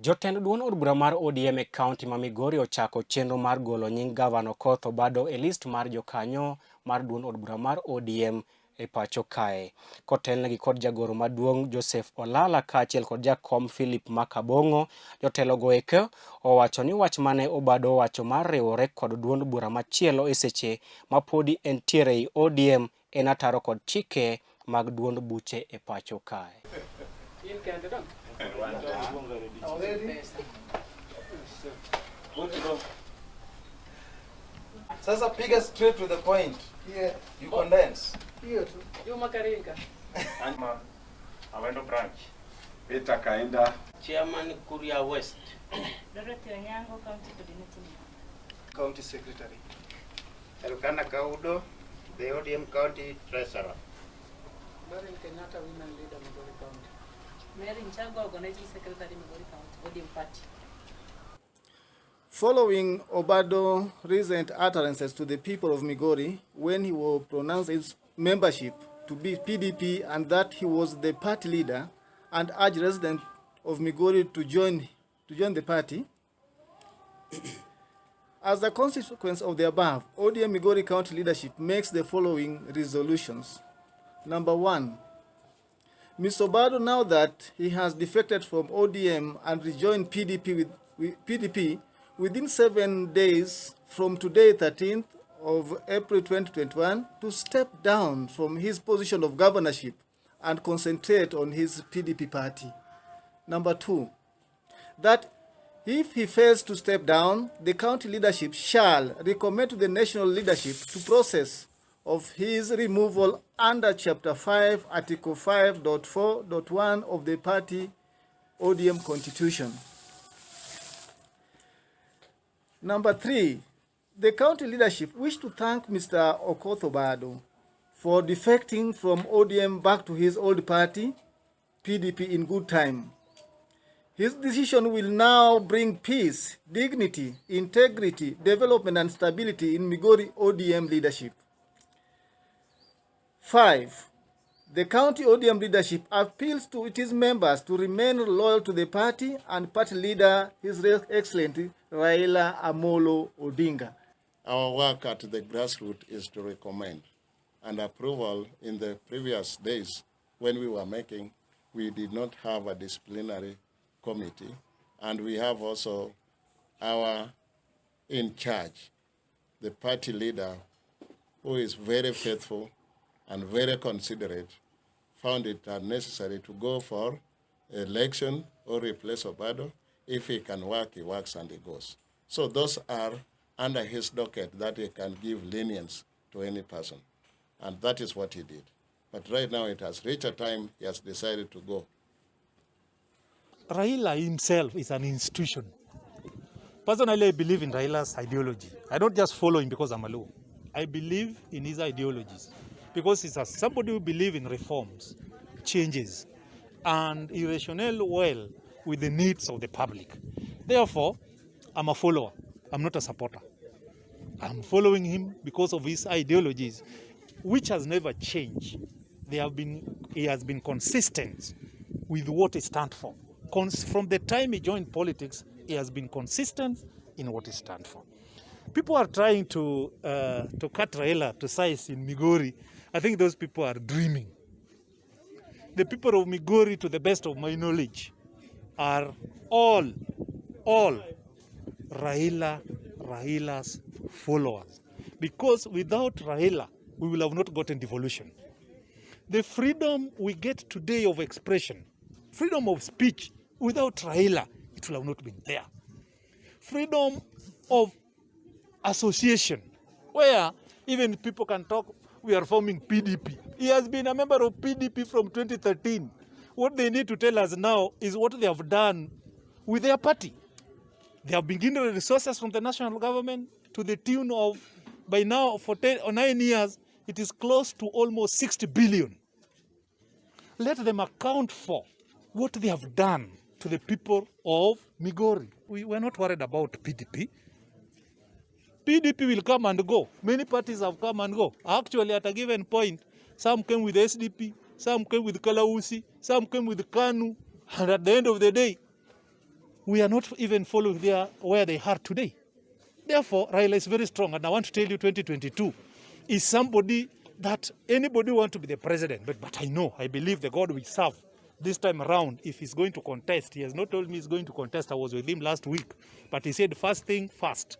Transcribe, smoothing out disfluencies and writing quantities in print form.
Jotend Duond Bura mar ODM e kaunti ma Migori ochako chenro mar golo nying Gavana Okoth Obado e list mar jokanyo mar Duond Bura mar ODM e pacho kae. Kotelnegi kod jagoro maduong' Joseph Olala kaachiel kod Jakom Philip Makabong'o, jotelogoeko owacho ni wach mane Obado owacho mar riwore kod duond bura machielo e seche mapodi en tiere ei ODM en ataro kod chike mag duond buche e pacho kae. Sasa piga straight to the point. Yeah. You condense. Hiyo tu. Juma Karinga. Anma Awendo branch. Peter Kainda. Chairman Kuria West. Director Nyango County Coordinating. County Secretary. Elkana Kaudo, the ODM County Treasurer. Lauren Kenyatta, Women Leader, Migori County. Mary Nchago, Organizing Secretary, Migori County, ODM Party. Following Obado's recent utterances to the people of Migori when he will pronounce his membership to be PDP and that he was the party leader and urged residents of Migori to join the party. As a consequence of the above, ODM Migori County leadership makes the following resolutions. Number 1, Mr. Obado, now that he has defected from ODM and rejoined PDP within 7 days from today, 13th of April 2021, to step down from his position of governorship and concentrate on his PDP party. Number 2, that if he fails to step down, the county leadership shall recommend to the national leadership to process of his removal under Chapter 5, Article 5.4.1 of the party ODM Constitution. Number 3, the county leadership wish to thank Mr. Okoth Obado for defecting from ODM back to his old party, PDP, in good time. His decision will now bring peace, dignity, integrity, development, and stability in Migori ODM leadership. 5, the county ODM leadership appeals to its members to remain loyal to the party and party leader, His Excellency Raila Amolo Odinga. Our work at the grassroots is to recommend, and approval in the previous days when we were making, we did not have a disciplinary committee, and we have also our in charge, the party leader, who is very faithful and very considerate, found it unnecessary to go for election or replace Obado. If he can work, he works and he goes. So those are under his docket that he can give lenience to any person. And that is what he did. But right now it has reached a time he has decided to go. Raila himself is an institution. Personally, I believe in Raila's ideology. I don't just follow him because I'm alone. I believe in his ideologies because he's somebody who believes in reforms, changes, and he rationale well with the needs of the public. Therefore, I'm a follower. I'm not a supporter. I'm following him because of his ideologies, which has never changed. He has been consistent with what he stands for. From the time he joined politics, he has been consistent in what he stands for. People are trying to cut Raila to size in Migori. I think those people are dreaming. The people of Migori, to the best of my knowledge, are all Raila's followers. Because without Raila, we will have not gotten devolution. The freedom we get today of expression, freedom of speech, without Raila, it will have not been there. Freedom of association, where even people can talk, we are forming PDP. He has been a member of PDP from 2013. What they need to tell us now is what they have done with their party. They have been given resources from the national government to the tune of, by now, for 10 or 9 years, it is close to almost 60 billion. Let them account for what they have done to the people of Migori. We were not worried about PDP. PDP will come and go. Many parties have come and go. Actually, at a given point, some came with SDP, some came with Kalausi, some came with Kanu, and at the end of the day, we are not even following where they are today. Therefore, Raila is very strong. And I want to tell you, 2022 is somebody that anybody want to be the president. But I believe the God we serve this time around, if he's going to contest, he has not told me he's going to contest. I was with him last week. But he said, first thing first.